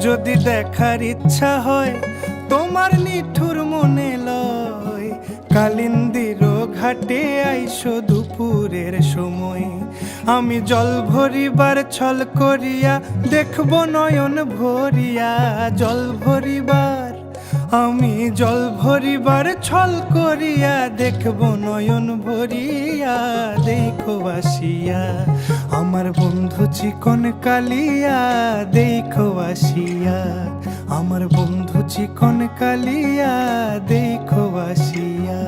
যদি দেখার ইচ্ছা হয় তোমার নিঠুর মনে লয়, কালিন্দির ঘাটে আইসো দুপুরের সময়। আমি জল ভরিবার ছল করিয়া দেখব নয়ন ভরিয়া, জল ভরিবার আমি জল ভরিবার ছল করিয়া দেখব নয়ন ভরিয়া। দেখো আসিয়া আমার বন্ধু চিকন কালিয়া, দেখো আসিয়া আমার বন্ধু চিকন কালিয়া, দেখো আসিয়া।